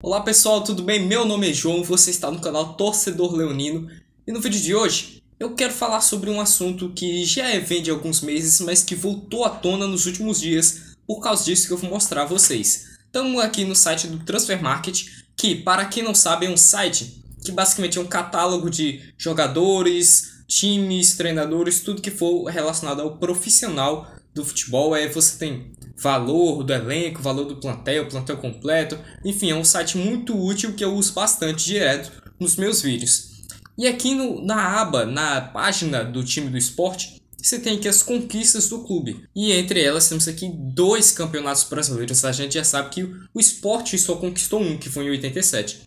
Olá pessoal, tudo bem? Meu nome é João, você está no canal Torcedor Leonino e no vídeo de hoje eu quero falar sobre um assunto que já vem de alguns meses, mas que voltou à tona nos últimos dias, por causa disso que eu vou mostrar a vocês. Estamos aqui no site do Transfer Market, que para quem não sabe é um site que basicamente é um catálogo de jogadores, times, treinadores, tudo que for relacionado ao profissional do futebol. Você tem valor do elenco, valor do plantel completo. Enfim, é um site muito útil que eu uso bastante direto nos meus vídeos. E aqui na aba, na página do time do esporte, você tem aqui as conquistas do clube. E entre elas temos aqui 2 campeonatos brasileiros. A gente já sabe que o esporte só conquistou um, que foi em 87.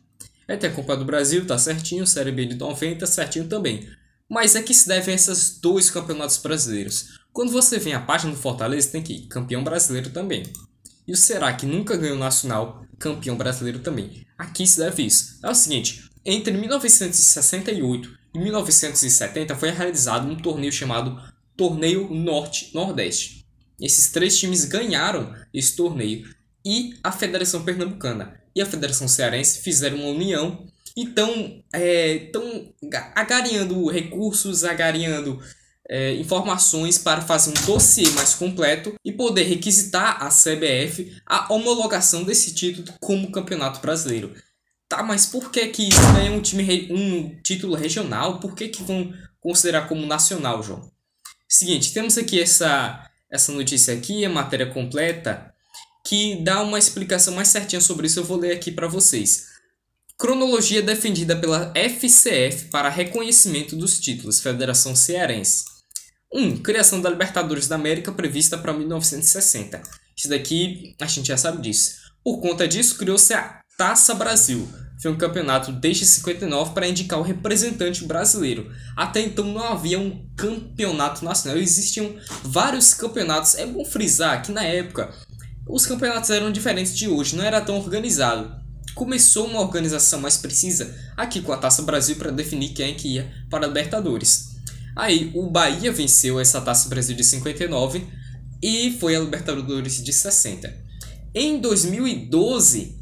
Aí tem a Copa do Brasil, tá certinho, Série B de 90, certinho também. Mas é que se deve a esses 2 campeonatos brasileiros. Quando você vem à página do Fortaleza, tem que ir campeão brasileiro também. E o Ceará, que nunca ganhou nacional, campeão brasileiro também. Aqui se deve isso. É o seguinte, entre 1968 e 1970 foi realizado um torneio chamado Torneio Norte-Nordeste. Esses 3 times ganharam esse torneio e a Federação Pernambucana e a Federação Cearense fizeram uma união e estão agariando recursos, informações para fazer um dossiê mais completo e poder requisitar à CBF a homologação desse título como Campeonato Brasileiro. Tá, mas por que isso é um título regional? Por que vão considerar como nacional, João? Seguinte, temos aqui essa notícia aqui, a matéria completa, que dá uma explicação mais certinha sobre isso. Eu vou ler aqui para vocês. Cronologia defendida pela FCF para reconhecimento dos títulos, Federação Cearense. 1. Criação da Libertadores da América prevista para 1960. Isso daqui a gente já sabe disso. Por conta disso, criou-se a Taça Brasil. Foi um campeonato desde 59 para indicar o representante brasileiro. Até então não havia um campeonato nacional. Existiam vários campeonatos. É bom frisar que na época os campeonatos eram diferentes de hoje. Não era tão organizado. Começou uma organização mais precisa aqui com a Taça Brasil para definir quem é que ia para a Libertadores. Aí o Bahia venceu essa Taça Brasil de 59 e foi a Libertadores de 60. Em 2012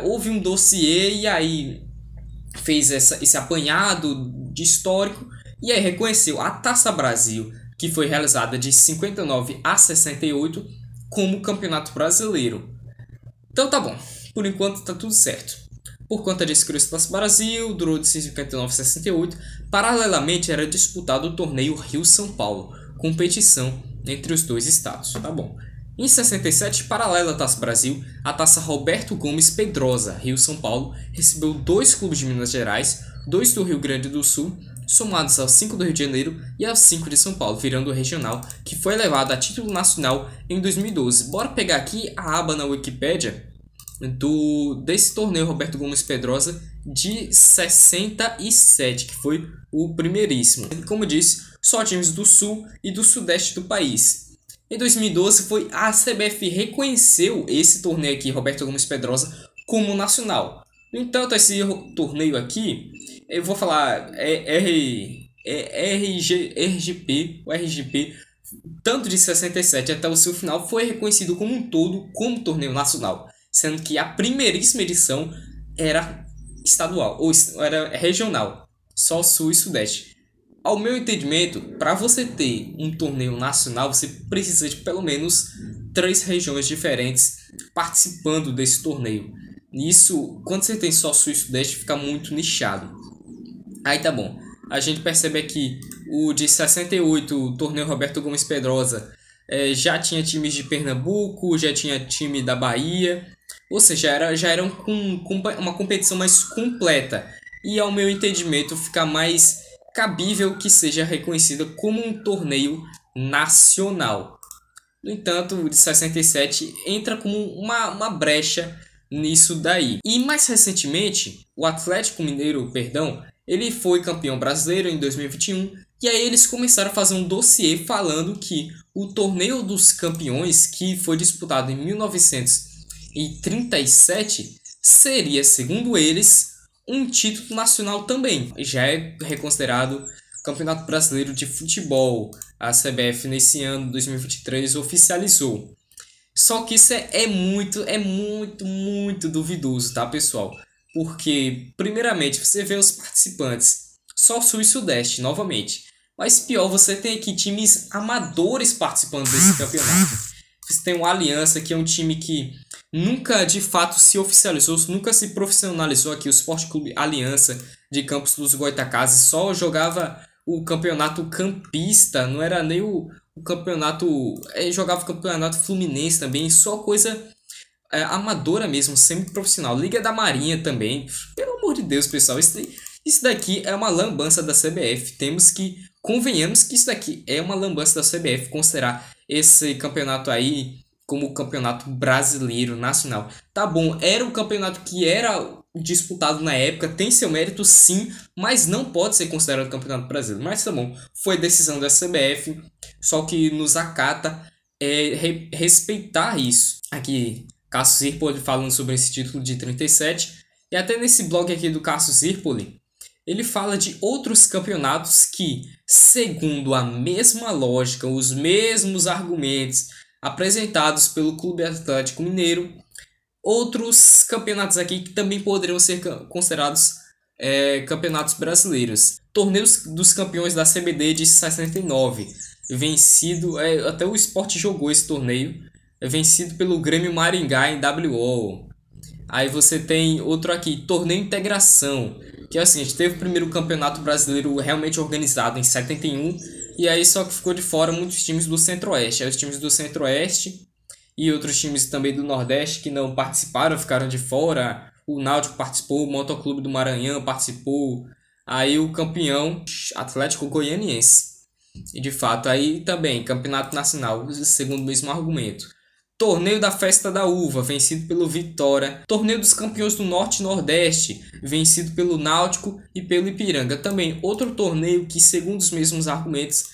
houve um dossiê e aí fez esse apanhado de histórico e aí reconheceu a Taça Brasil, que foi realizada de 59 a 68, como Campeonato Brasileiro. Então tá bom. Por enquanto está tudo certo. Por conta disso, criou-se o Taça Brasil, durou de 59 a 68. Paralelamente, era disputado o torneio Rio-São Paulo, competição entre os 2 estados. Tá bom. Em 67, paralela à Taça Brasil, a Taça Roberto Gomes Pedrosa, Rio-São Paulo, recebeu 2 clubes de Minas Gerais, 2 do Rio Grande do Sul, somados aos 5 do Rio de Janeiro e aos 5 de São Paulo, virando o regional, que foi elevado a título nacional em 2012. Bora pegar aqui a aba na Wikipédia desse torneio Roberto Gomes Pedrosa de 67, que foi o primeiríssimo. Como disse, só times do sul e do sudeste do país. Em 2012 foi a CBF reconheceu esse torneio aqui, Roberto Gomes Pedrosa, como nacional. No entanto, esse torneio aqui, eu vou falar RGP, o RGP, tanto de 67 até o seu final, foi reconhecido como um todo como torneio nacional, sendo que a primeiríssima edição era estadual, ou era regional, só sul e sudeste. Ao meu entendimento, para você ter um torneio nacional, você precisa de pelo menos 3 regiões diferentes participando desse torneio. Isso, quando você tem só sul e sudeste, fica muito nichado. Aí tá bom, a gente percebe aqui o de 68, o torneio Roberto Gomes Pedrosa, já tinha times de Pernambuco, já tinha time da Bahia. Ou seja, já era uma competição mais completa. E ao meu entendimento fica mais cabível que seja reconhecida como um torneio nacional. No entanto, o de 67 entra como uma brecha nisso daí. E mais recentemente, o Atlético Mineiro, ele foi campeão brasileiro em 2021. E aí eles começaram a fazer um dossiê falando que o torneio dos campeões, que foi disputado em 1937, seria, segundo eles, um título nacional também. Já é reconsiderado Campeonato Brasileiro de Futebol. A CBF nesse ano, 2023, oficializou. Só que isso muito duvidoso, tá, pessoal? Porque, primeiramente, você vê os participantes, só Sul e Sudeste, novamente. Mas pior, você tem aqui times amadores participando desse campeonato. Você tem o Aliança, que é um time que nunca de fato se oficializou, nunca se profissionalizou aqui. O Sport Clube Aliança de Campos dos Goytacazes só jogava o campeonato campista, não era nem o campeonato. Jogava o campeonato fluminense também, só coisa amadora mesmo, semi-profissional. Liga da Marinha também. Pelo amor de Deus, pessoal, isso daqui é uma lambança da CBF. Convenhamos que isso daqui é uma lambança da CBF, considerar esse campeonato aí como o campeonato brasileiro nacional. Tá bom, era um campeonato que era disputado na época, tem seu mérito sim, mas não pode ser considerado campeonato brasileiro. Mas tá bom, foi decisão da CBF, só que nos acata respeitar isso. Aqui, Cássio Zirpoli falando sobre esse título de 37, e até nesse blog aqui do Cássio Zirpoli, ele fala de outros campeonatos que, segundo a mesma lógica, os mesmos argumentos apresentados pelo Clube Atlético Mineiro, outros campeonatos aqui que também poderiam ser considerados campeonatos brasileiros. Torneios dos Campeões da CBD de 69, vencido, até o Sport jogou esse torneio, vencido pelo Grêmio Maringá em WO. Aí você tem outro aqui, Torneio Integração, que é o seguinte, teve o primeiro campeonato brasileiro realmente organizado em 71, e aí só que ficou de fora muitos times do Centro-Oeste. Aí os times do Centro-Oeste e outros times também do Nordeste que não participaram, ficaram de fora. O Náutico participou, o Motoclube do Maranhão participou, aí o campeão Atlético Goianiense. E de fato, aí também, Campeonato Nacional, segundo o mesmo argumento. Torneio da Festa da Uva, vencido pelo Vitória. Torneio dos Campeões do Norte e Nordeste, vencido pelo Náutico e pelo Ipiranga. Também outro torneio que, segundo os mesmos argumentos,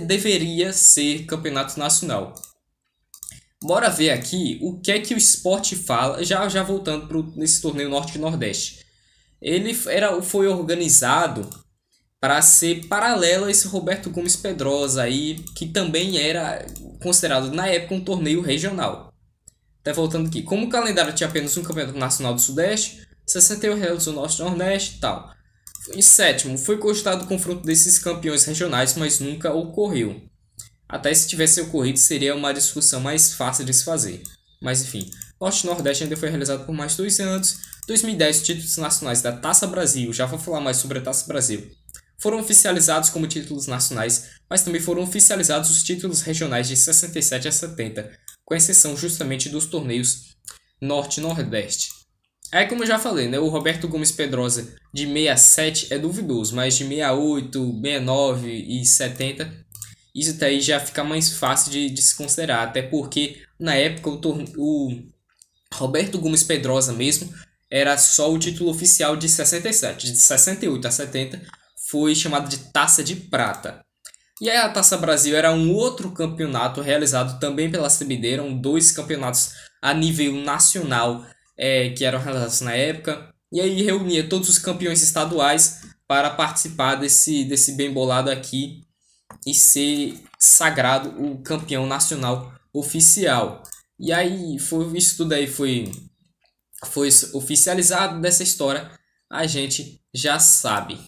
deveria ser Campeonato Nacional. Bora ver aqui o que é que o Sport fala, já voltando nesse torneio Norte e Nordeste. Ele foi organizado para ser paralelo a esse Roberto Gomes Pedrosa aí, que também era considerado na época um torneio regional. Até voltando aqui, como o calendário tinha apenas um campeonato nacional do Sudeste, 61 realizou o Norte e Nordeste e tal. Em sétimo, foi cogitado o confronto desses campeões regionais, mas nunca ocorreu. Até se tivesse ocorrido, seria uma discussão mais fácil de se fazer. Mas enfim, Norte e Nordeste ainda foi realizado por mais 2 anos. 2010, títulos nacionais da Taça Brasil, já vou falar mais sobre a Taça Brasil, foram oficializados como títulos nacionais, mas também foram oficializados os títulos regionais de 67 a 70, com exceção justamente dos torneios Norte e Nordeste. Aí, como eu já falei, né, o Roberto Gomes Pedrosa de 67 é duvidoso, mas de 68, 69 e 70, isso daí já fica mais fácil de se considerar, até porque na época o Roberto Gomes Pedrosa mesmo era só o título oficial de 67, de 68 a 70, foi chamado de Taça de Prata. E aí a Taça Brasil era um outro campeonato realizado também pela CBD, eram 2 campeonatos a nível nacional que eram realizados na época, e aí reunia todos os campeões estaduais para participar desse bem bolado aqui e ser sagrado o campeão nacional oficial. E aí isso tudo aí foi oficializado dessa história, a gente já sabe.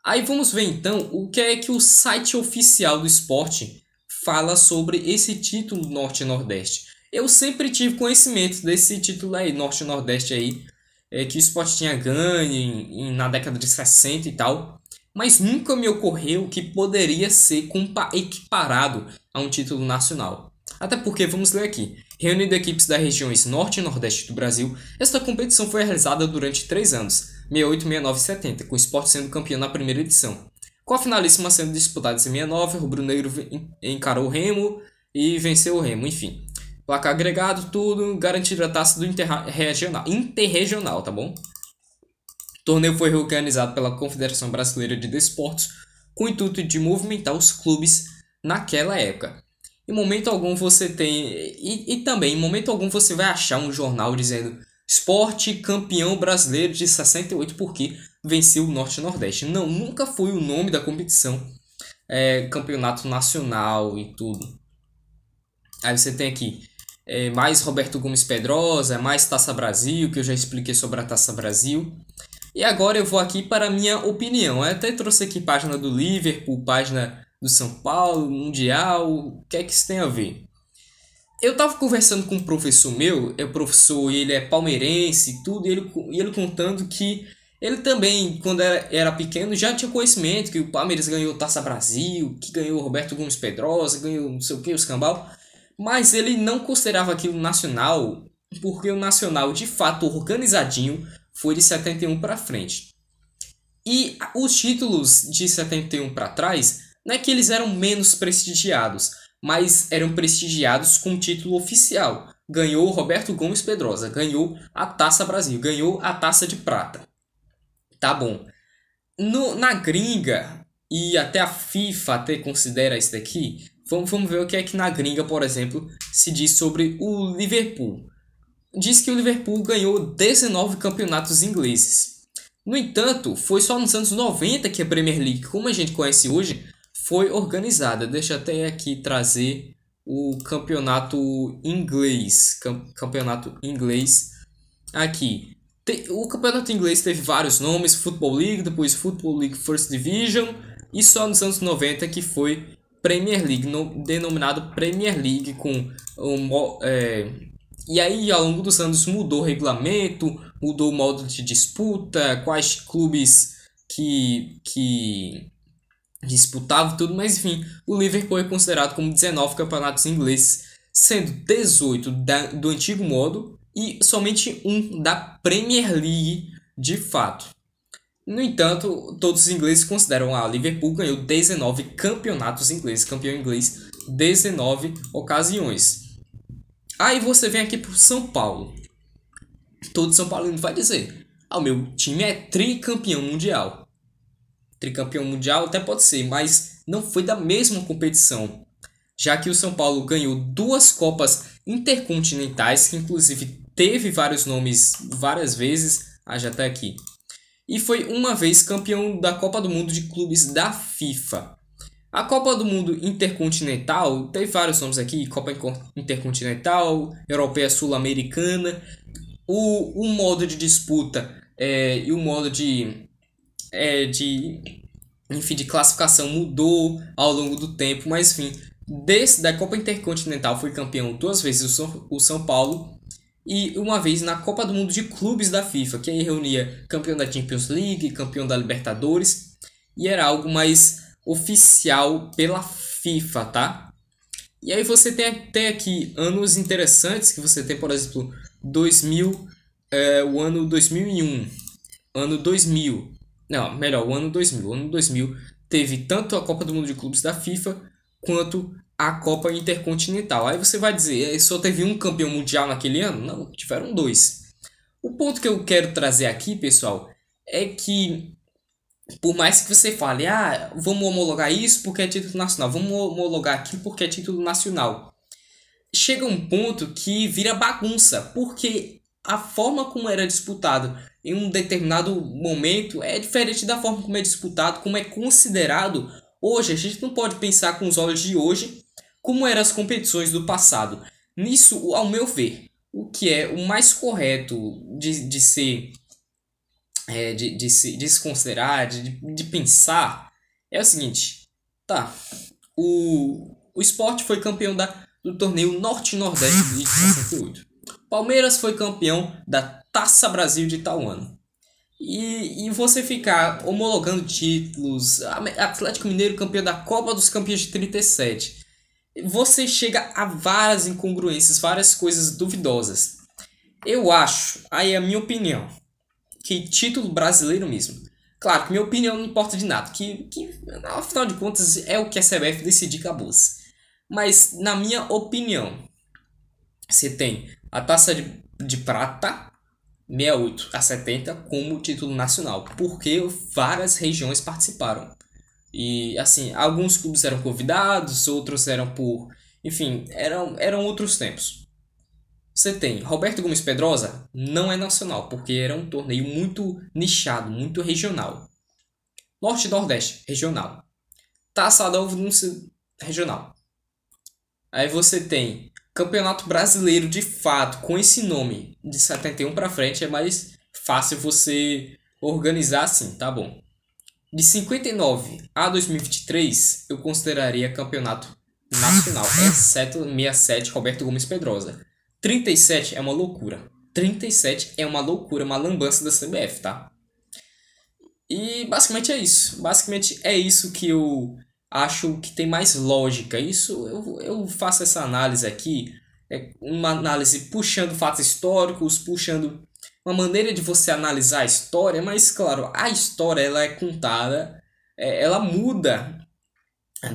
Aí vamos ver então o que é que o site oficial do esporte fala sobre esse título Norte e Nordeste. Eu sempre tive conhecimento desse título aí, Norte e Nordeste aí, que o esporte tinha ganho na década de 60 e tal, mas nunca me ocorreu que poderia ser equiparado a um título nacional. Até porque, vamos ler aqui, reunindo equipes das regiões Norte e Nordeste do Brasil, esta competição foi realizada durante 3 anos, 68, 69 e 70, com o Sport sendo campeão na primeira edição. Com a finalíssima sendo disputada em 69, o rubro-negro encarou o Remo e venceu o Remo, enfim. Placar agregado, tudo, garantido a taça do interregional, tá bom? O torneio foi reorganizado pela Confederação Brasileira de Desportos com o intuito de movimentar os clubes naquela época. Em momento algum você tem... E também, em momento algum você vai achar um jornal dizendo Sport campeão brasileiro de 68 porque venceu o Norte e Nordeste. Não, nunca foi o nome da competição. Campeonato nacional e tudo. Aí você tem aqui mais Roberto Gomes Pedrosa, mais Taça Brasil, que eu já expliquei sobre a Taça Brasil. E agora eu vou aqui para a minha opinião. Eu até trouxe aqui página do Liverpool, página do São Paulo, Mundial, o que é que isso tem a ver? Eu tava conversando com um professor meu, ele é palmeirense e tudo, e ele contando que ele também, quando era pequeno, já tinha conhecimento que o Palmeiras ganhou Taça Brasil, que ganhou Roberto Gomes Pedrosa, ganhou não sei o que, os cambal, mas ele não considerava aquilo nacional, porque o nacional, de fato, organizadinho, foi de 71 para frente. E os títulos de 71 para trás, não é que eles eram menos prestigiados, mas eram prestigiados com título oficial. Ganhou Roberto Gomes Pedrosa, ganhou a Taça Brasil, ganhou a Taça de Prata. Tá bom. Na gringa, e até a FIFA até considera isso daqui, vamos ver o que é que na gringa, por exemplo, se diz sobre o Liverpool. Diz que o Liverpool ganhou 19 campeonatos ingleses. No entanto, foi só nos anos 90 que a Premier League, como a gente conhece hoje, foi organizada. Deixa eu até aqui trazer o campeonato inglês. Campeonato inglês aqui. O campeonato inglês teve vários nomes. Football League, depois Football League First Division. E só nos anos 90 que foi Premier League, denominado Premier League. E aí, ao longo dos anos, mudou o regulamento, mudou o modo de disputa, quais clubes que disputavam tudo, mas enfim, o Liverpool é considerado como 19 campeonatos ingleses, sendo 18 do antigo modo e somente um da Premier League de fato. No entanto, todos os ingleses consideram o Liverpool ganhou 19 campeonatos ingleses, campeão inglês, 19 ocasiões. Aí você vem aqui pro São Paulo. Todo São Paulino vai dizer: o meu time é tricampeão mundial. Tricampeão mundial até pode ser, mas não foi da mesma competição. Já que o São Paulo ganhou 2 Copas Intercontinentais, que inclusive teve vários nomes várias vezes. Já tá aqui. E foi uma vez campeão da Copa do Mundo de Clubes da FIFA. A Copa do Mundo Intercontinental, tem vários nomes aqui, Copa Intercontinental, Europeia Sul-Americana. O modo de disputa e o modo de classificação mudou ao longo do tempo, mas enfim, da Copa Intercontinental foi campeão 2 vezes o São Paulo e uma vez na Copa do Mundo de Clubes da FIFA, que aí reunia campeão da Champions League, campeão da Libertadores, e era algo mais oficial pela FIFA, tá? E aí você tem aqui anos interessantes, que você tem, por exemplo, 2000, o ano 2001, ano 2000, não, melhor, o ano 2000. O ano 2000 teve tanto a Copa do Mundo de Clubes da FIFA, quanto a Copa Intercontinental. Aí você vai dizer, só teve um campeão mundial naquele ano? Não, tiveram 2. O ponto que eu quero trazer aqui, pessoal, é que por mais que você fale, vamos homologar isso porque é título nacional, vamos homologar aquilo porque é título nacional, chega um ponto que vira bagunça, porque a forma como era disputado em um determinado momento é diferente da forma como é disputado, como é considerado hoje. A gente não pode pensar com os olhos de hoje como eram as competições do passado. Nisso, ao meu ver, o que é o mais correto de se considerar, de pensar, é o seguinte, tá, o Sport foi campeão do torneio Norte-Nordeste de 68. Palmeiras foi campeão da Taça Brasil de tal ano. E você ficar homologando títulos, Atlético Mineiro campeão da Copa dos Campeões de 37, você chega a várias incongruências, várias coisas duvidosas. Eu acho, aí é a minha opinião, que título brasileiro mesmo. Claro que minha opinião não importa de nada, que afinal de contas é o que a CBF decidir, acabou-se. Mas na minha opinião, você tem a Taça de Prata 68 a 70 como título nacional, porque várias regiões participaram. E assim, alguns clubes eram convidados, outros eram por... Enfim, eram outros tempos. Você tem Roberto Gomes Pedrosa, não é nacional, porque era um torneio muito nichado, muito regional. Norte e Nordeste, regional. Taça Adolfo regional. Aí você tem Campeonato Brasileiro de fato, com esse nome de 71 para frente, é mais fácil você organizar assim, tá bom? De 59 a 2023, eu consideraria campeonato nacional, exceto 67, Roberto Gomes Pedrosa. 37 é uma loucura. 37 é uma loucura, uma lambança da CBF, tá? E basicamente é isso. Basicamente é isso que eu acho que tem mais lógica. Isso eu faço essa análise aqui, é uma análise puxando fatos históricos, puxando uma maneira de você analisar a história, mas claro, a história ela é contada, ela muda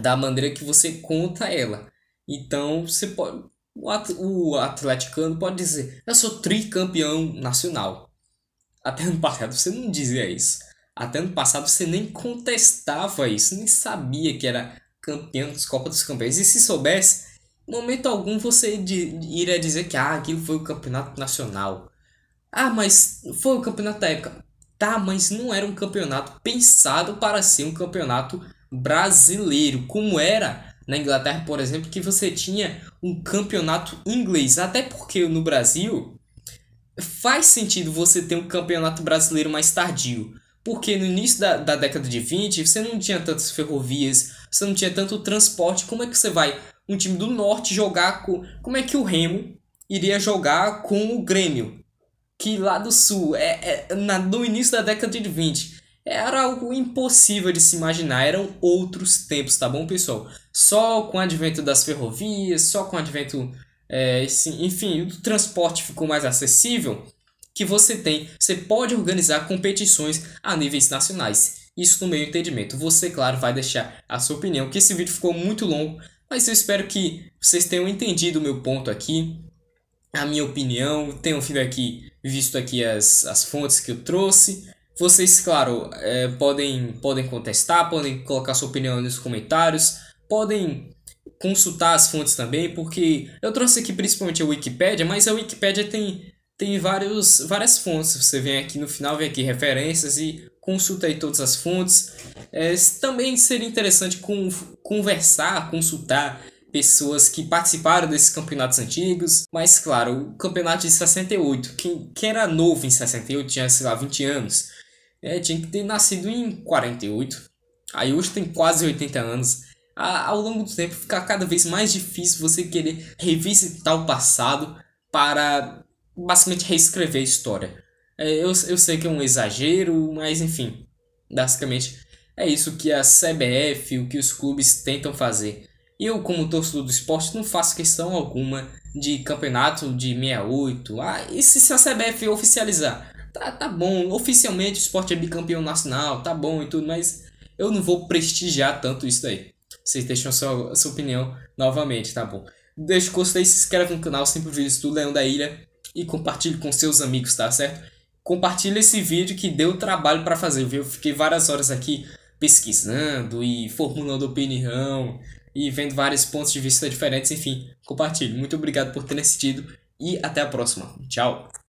da maneira que você conta ela. Então, você pode, o atleticano pode dizer: eu sou tricampeão nacional. Até ano passado você não dizia isso. Até ano passado você nem contestava isso, nem sabia que era campeão dos Copa dos Campeões. E se soubesse, em momento algum você iria dizer que aquilo foi o campeonato nacional. Ah, mas foi o campeonato da época. Tá, mas não era um campeonato pensado para ser um campeonato brasileiro, como era na Inglaterra, por exemplo, que você tinha um campeonato inglês. Até porque no Brasil faz sentido você ter um campeonato brasileiro mais tardio. Porque no início da década de 20 você não tinha tantas ferrovias, você não tinha tanto transporte. Como é que você vai, um time do norte, jogar com. Como é que o Remo iria jogar com o Grêmio? Que lá do sul, no início da década de 20 era algo impossível de se imaginar. Eram outros tempos, tá bom, pessoal? Só com o advento das ferrovias, só com o advento. Enfim, o transporte ficou mais acessível, que você pode organizar competições a níveis nacionais. Isso no meu entendimento. Você, claro, vai deixar a sua opinião, que esse vídeo ficou muito longo, mas eu espero que vocês tenham entendido o meu ponto aqui, a minha opinião, tenham visto aqui as fontes que eu trouxe. Vocês, claro, podem contestar, podem colocar sua opinião nos comentários, podem consultar as fontes também, porque eu trouxe aqui principalmente a Wikipédia, mas a Wikipédia tem várias fontes. Você vem aqui no final, vem aqui referências e consulta aí todas as fontes. Também seria interessante conversar, consultar pessoas que participaram desses campeonatos antigos. Mas claro, o campeonato de 68, quem era novo em 68, tinha, sei lá, 20 anos, tinha que ter nascido em 48. Aí hoje tem quase 80 anos. Ao longo do tempo fica cada vez mais difícil você querer revisitar o passado para basicamente reescrever a história. Eu sei que é um exagero, mas enfim, basicamente é isso que a CBF, o que os clubes tentam fazer. Eu, como torcedor do esporte, não faço questão alguma de campeonato de 68. E se a CBF oficializar? Tá bom, oficialmente o esporte é bicampeão nacional, tá bom e tudo, mas eu não vou prestigiar tanto isso daí. Vocês deixam a sua opinião novamente, tá bom? Deixa o gostei, se inscreve no canal, sempre vídeos do Leão da Ilha, e compartilhe com seus amigos, tá certo? Compartilhe esse vídeo que deu trabalho para fazer, viu? Eu fiquei várias horas aqui pesquisando e formulando opinião e vendo vários pontos de vista diferentes, enfim, compartilhe. Muito obrigado por ter assistido e até a próxima. Tchau!